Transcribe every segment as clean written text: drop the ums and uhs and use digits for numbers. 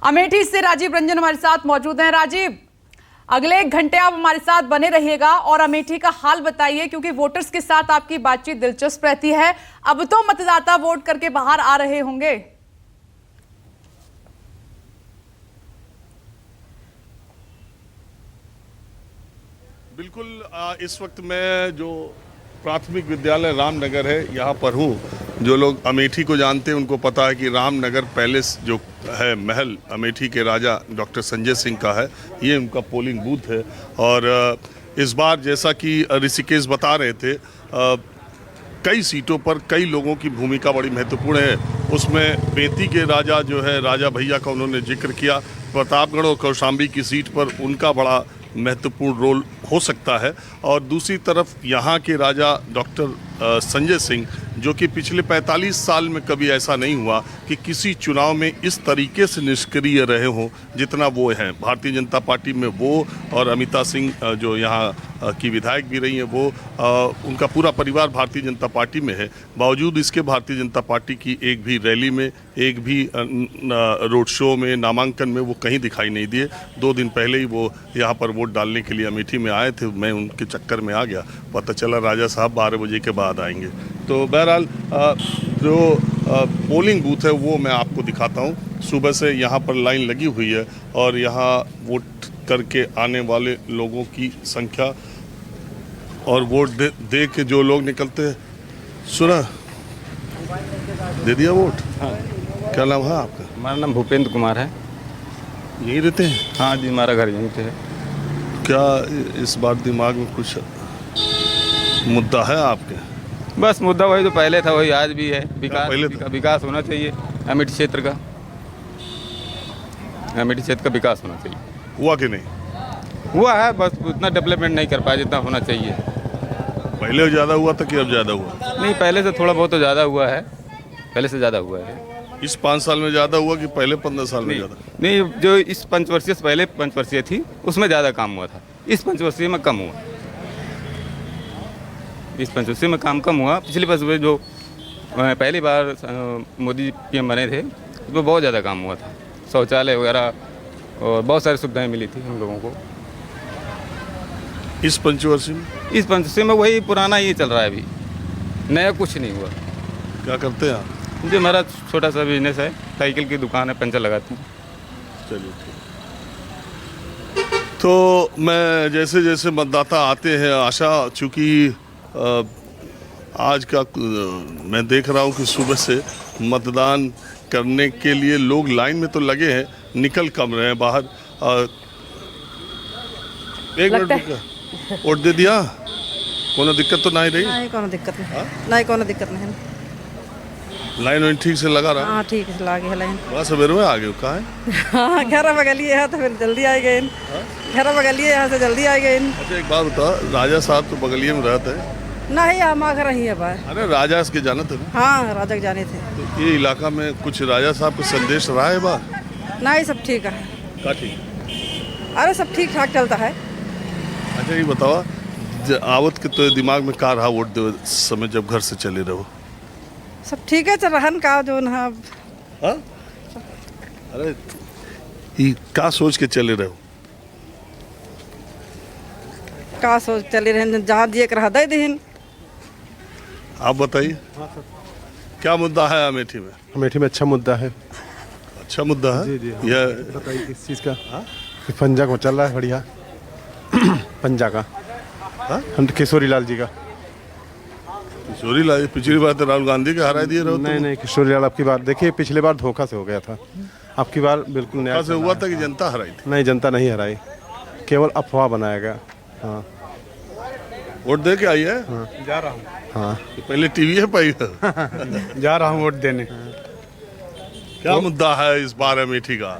अमेठी से राजीव रंजन हमारे साथ मौजूद हैं। राजीव, अगले 1 घंटे आप हमारे साथ बने रहिएगा और अमेठी का हाल बताइए, क्योंकि वोटर्स के साथ आपकी बातचीत दिलचस्प रहती है। अब तो मतदाता वोट करके बाहर आ रहे होंगे। बिल्कुल, इस वक्त मैं जो प्राथमिक विद्यालय रामनगर है यहाँ पर हूँ। जो लोग अमेठी को जानते हैं उनको पता है कि रामनगर पैलेस जो है, महल अमेठी के राजा डॉक्टर संजय सिंह का है, ये उनका पोलिंग बूथ है। और इस बार जैसा कि ऋषिकेश बता रहे थे, कई सीटों पर कई लोगों की भूमिका बड़ी महत्वपूर्ण है। उसमें बेती के राजा जो है, राजा भैया का उन्होंने जिक्र किया। प्रतापगढ़ और कौशाम्बी की सीट पर उनका बड़ा महत्वपूर्ण रोल हो सकता है। और दूसरी तरफ यहाँ के राजा डॉक्टर संजय सिंह, जो कि पिछले 45 साल में कभी ऐसा नहीं हुआ कि किसी चुनाव में इस तरीके से निष्क्रिय रहे हों जितना वो हैं। भारतीय जनता पार्टी में वो और अमिता सिंह जो यहाँ की विधायक भी रही हैं, वो उनका पूरा परिवार भारतीय जनता पार्टी में है। बावजूद इसके भारतीय जनता पार्टी की एक भी रैली में, एक भी रोड शो में, नामांकन में वो कहीं दिखाई नहीं दिए। 2 दिन पहले ही वो यहाँ पर वोट डालने के लिए अमेठी में आए थे। मैं उनके चक्कर में आ गया, पता चला राजा साहब 12 बजे के बाद आएंगे। तो बहरहाल जो पोलिंग बूथ है वो मैं आपको दिखाता हूँ। सुबह से यहाँ पर लाइन लगी हुई है और यहाँ वोट करके आने वाले लोगों की संख्या और वोट दे के जो लोग निकलते हैं। सुना, दे दिया वोट? हाँ। क्या नाम है आपका? हमारा नाम भूपेंद्र कुमार है। यहीं रहते हैं? हाँ जी, हमारा घर यहीं पे है। क्या इस बार दिमाग में कुछ मुद्दा है आपके? बस मुद्दा वही तो पहले था, वही आज भी है। पहले विकास होना चाहिए अमेठी क्षेत्र का। अमेठी क्षेत्र का विकास होना चाहिए। हुआ कि नहीं? हुआ है, बस उतना डेवलपमेंट नहीं कर पाया जितना होना चाहिए। पहले ज़्यादा हुआ था कि अब ज़्यादा हुआ? नहीं, पहले से थोड़ा बहुत तो ज़्यादा हुआ है। पहले से ज़्यादा हुआ है। इस 5 साल में ज़्यादा हुआ कि पहले 15 साल में ज़्यादा? नहीं, जो इस पंचवर्षीय से पहले पंचवर्षीय थी उसमें ज़्यादा काम हुआ था। इस पंचवर्षीय में कम हुआ। इस पंचवर्षीय में काम कम हुआ। पिछली वर्ष में जो पहली बार मोदी PM बने थे उसमें बहुत ज़्यादा काम हुआ था। शौचालय वगैरह और बहुत सारी सुविधाएं मिली थी हम लोगों को। इस पंचवर्षीय में? इस पंचवर्षीय में वही पुराना ही चल रहा है, अभी नया कुछ नहीं हुआ। क्या करते हैं आप? जो हमारा छोटा सा बिजनेस है, साइकिल की दुकान है, पंचर लगाते हैं। चलिए ठीक। तो मैं जैसे जैसे मतदाता आते हैं, आशा चूँकि आज का मैं देख रहा हूँ कि सुबह से मतदान करने के लिए लोग लाइन में तो लगे हैं, निकल कम रहे हैं बाहर। एक मिनट रुक, वोट दे दिया? कोनो दिक्कत तो नहीं रही? नहीं, कोनो दिक्कत नहीं। नहीं, कोनो दिक्कत नहीं। लाइन वाइन ठीक से लगा रहा? हाँ, ठीक से लगे है लाइन। बड़ा सवेरे में आ गए? कहाँ है? हाँ, घर बगलिए है तो फिर जल्दी आ गए। घर बगलिए यहाँ से जल्दी आ गए। अच्छा, एक बात बता, राजा साहब तो बगलिए में रहते हैं? नहीं, हम घर ही है बाहर। अरे राजा इसके जाना थे ना? हाँ, राजा के जाने थे। तो ये इलाका में कुछ राजा साहब का संदेश रहा है बार? नहीं, सब ठीक है। क्या ठीक? अरे सब ठीक ठाक चलता है। अच्छा, ये बताओ, आवत के तो दिमाग में का रहा वोट दे समय जब घर से चले रहो? सब ठीक है, चल रहन का जो ना। हाँ? अरे ये का सोच के चले रहो? का सोच चले रहे, जहाँ दिए रहा दे दीन। आप बताइए। क्या मुद्दा है अमेठी में? अमेठी में अच्छा मुद्दा है। अच्छा मुद्दा है? जी जी। यह बताइए किस चीज़ का? पंजा को चल रहा है बढ़िया। पंजा का? हम किशोरी लाल जी का। किशोरी लाल? पिछली बार तो राहुल गांधी के हरा दिए रहो। नहीं नहीं, किशोरी लाल आपकी बार देखिए, पिछली बार धोखा से हो गया था। आपकी बार बिल्कुल नया से हुआ था कि जनता हराई थी? नहीं, जनता नहीं हराई, केवल अफवाह बनाया गया। हाँ, वोट दे के आई है? हाँ। जा रहा हूँ। हाँ, पहले टीवी है पाई जा रहा हूँ वोट देने। क्या मुद्दा है इस बार अमेठी का?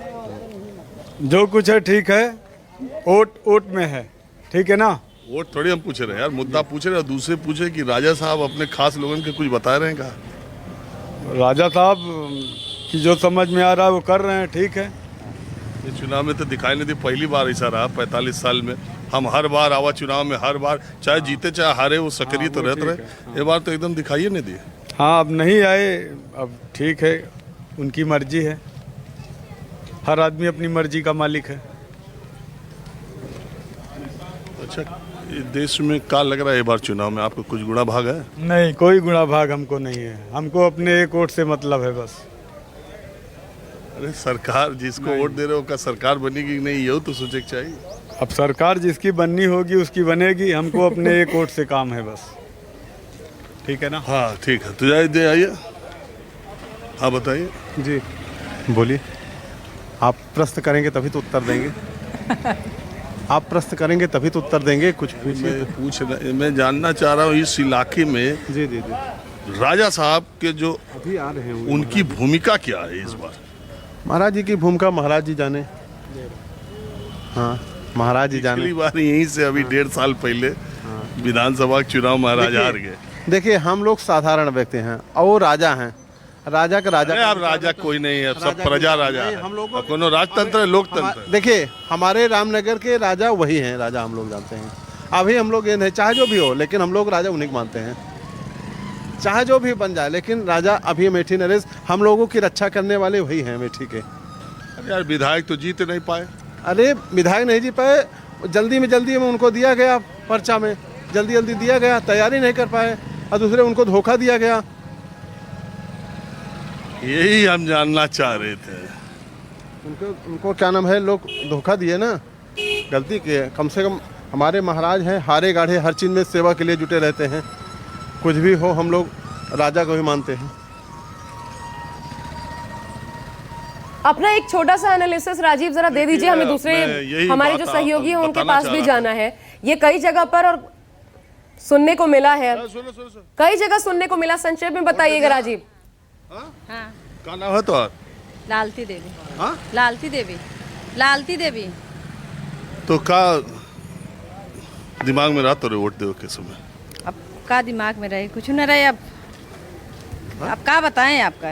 जो कुछ है ठीक है, वोट में है, ठीक है ना? वोट थोड़ी हम पूछ रहे हैं यार, मुद्दा पूछ रहे हैं। दूसरे पूछे कि राजा साहब अपने खास लोगों के कुछ बता रहे हैं क्या? राजा साहब की जो समझ में आ रहा है वो कर रहे हैं, ठीक है। ये चुनाव में तो दिखाई नहीं दी, पहली बार ऐसा रहा 45 साल में। हम हर बार आवा चुनाव में, हर बार चाहे जीते चाहे हारे, वो सक्रिय तो रहते रहे। ये बार तो एकदम दिखाई नहीं दी। हाँ, अब नहीं आए, अब ठीक है, उनकी मर्जी है। हर आदमी अपनी मर्जी का मालिक है। अच्छा, ये देश में क्या लग रहा है, ये बार चुनाव में आपको कुछ गुणा भाग है? नहीं, कोई गुणा भाग हमको नहीं है, हमको अपने एक वोट से मतलब है बस। अरे सरकार जिसको वोट दे रहे हो, क्या सरकार बनेगी कि नहीं, ये तो सोचे के चाहिए। अब सरकार जिसकी बननी होगी उसकी बनेगी, हमको अपने एक वोट से काम है बस। ठीक है ना? हाँ ठीक है, तो जाइए, दे आइए। हाँ बताइए जी, बोलिए। आप प्रश्न करेंगे तभी तो उत्तर देंगे। आप प्रश्न करेंगे तभी तो उत्तर देंगे। कुछ पूछिए। मैं जानना चाह रहा हूँ इस इलाके में जी जी जी, राजा साहब के जो अभी आ रहे हैं उनकी भूमिका क्या है इस बार? महाराज जी की भूमिका महाराज जी जाने। हाँ, महाराज जी जाने। पिछली बार यहीं से अभी 1.5 साल पहले विधानसभा के चुनाव महाराज हार गए। देखिए, हम लोग साधारण व्यक्ति हैं और वो राजा हैं। राजा का राजा। अरे अब राजा कोई नहीं है, सब प्रजा राजा है। हम लोगों कोनो राजतंत्र है, लोकतंत्र है। देखिए, हमारे रामनगर के राजा वही हैं, राजा हम लोग जानते हैं। अभी हम लोग ये नहीं, चाहे जो भी हो, लेकिन हम लोग राजा उन्हीं को मानते हैं। चाहे जो भी बन जाए, लेकिन राजा अभी अमेठी नरेश हम लोगों की रक्षा करने वाले वही हैं अमेठी के। अरे यार, विधायक तो जीत नहीं पाए। अरे विधायक नहीं जीत पाए, जल्दी में उनको दिया गया पर्चा में, जल्दी दिया गया, तैयारी नहीं कर पाए और दूसरे उनको धोखा दिया गया। यही हम जानना चाह रहे थे। उनको क्या नाम है, लोग धोखा दिए ना, गलती की है। कम से कम हमारे महाराज हैं, हारे गाढ़े हर चीज़ में सेवा के लिए जुटे रहते हैं। कुछ भी हो, हम लोग राजा को ही मानते हैं। अपना एक छोटा सा एनालिसिस राजीव जरा दे दीजिए हमें, दूसरे हमारे जो सहयोगी हैं उनके पास भी जाना है। ये कई जगह पर और सुनने को मिला है, कई जगह सुनने को मिला, संक्षेप में बताइएगा राजीव। हाँ, क्या नाम है तो? लालती देवी। हाँ? लालती देवी, लालती देवी। तो का दिमाग में रहा तो वोट दे के समय? अब का दिमाग में रहे, कुछ न रहे। अब का बताएं आपका?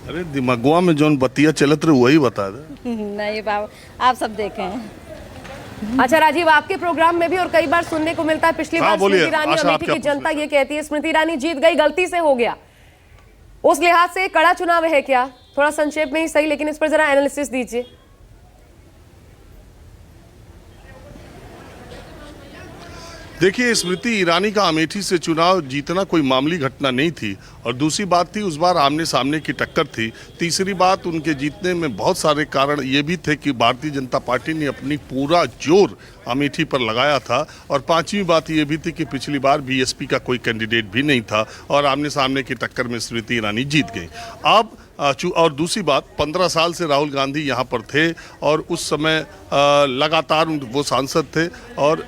अरे दिमागुआ में जोन बतिया चलत रहे वही बता दे। नहीं बाबा, आप सब देखे हैं। अच्छा राजीव, आपके प्रोग्राम में भी और कई बार सुनने को मिलता है, पिछली बार बोलिए, स्मृति ईरानी, आशा, अमेठी आप की क्या जनता ये कहती है स्मृति ईरानी जीत गई, गलती से हो गया। उस लिहाज से कड़ा चुनाव है क्या? थोड़ा संक्षेप में ही सही, लेकिन इस पर जरा एनालिसिस दीजिए। देखिए, स्मृति ईरानी का अमेठी से चुनाव जीतना कोई मामूली घटना नहीं थी, और दूसरी बात थी उस बार आमने सामने की टक्कर थी। तीसरी बात, उनके जीतने में बहुत सारे कारण ये भी थे कि भारतीय जनता पार्टी ने अपनी पूरा जोर अमेठी पर लगाया था, और पांचवी बात ये भी थी कि पिछली बार बीएसपी का कोई कैंडिडेट भी नहीं था और आमने सामने की टक्कर में स्मृति ईरानी जीत गई। अब और दूसरी बात, 15 साल से राहुल गांधी यहाँ पर थे और उस समय लगातार वो सांसद थे, और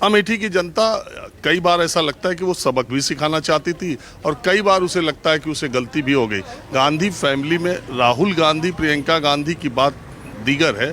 अमेठी की जनता कई बार ऐसा लगता है कि वो सबक भी सिखाना चाहती थी, और कई बार उसे लगता है कि उसे गलती भी हो गई। गांधी फैमिली में राहुल गांधी, प्रियंका गांधी की बात दीगर है।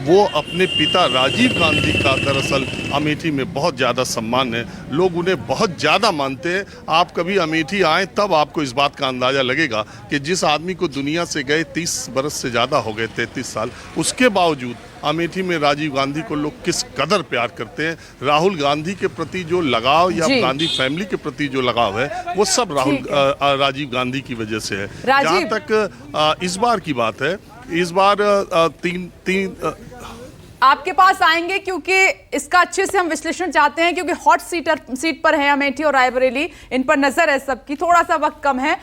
वो अपने पिता राजीव गांधी का दरअसल अमेठी में बहुत ज़्यादा सम्मान है, लोग उन्हें बहुत ज़्यादा मानते हैं। आप कभी अमेठी आएँ तब आपको इस बात का अंदाज़ा लगेगा कि जिस आदमी को दुनिया से गए 30 बरस से ज़्यादा हो गए, 33 साल, उसके बावजूद अमेठी में राजीव गांधी को लोग किस कदर प्यार करते हैं। राहुल गांधी के प्रति जो लगाव या गांधी फैमिली के प्रति जो लगाव है, वो सब राजीव गांधी की वजह से है। जहाँ तक इस बार की बात है, इस बार आपके पास आएंगे क्योंकि इसका अच्छे से हम विश्लेषण चाहते हैं, क्योंकि हॉट सीट पर है अमेठी और रायबरेली, इन पर नजर है सबकी। थोड़ा सा वक्त कम है,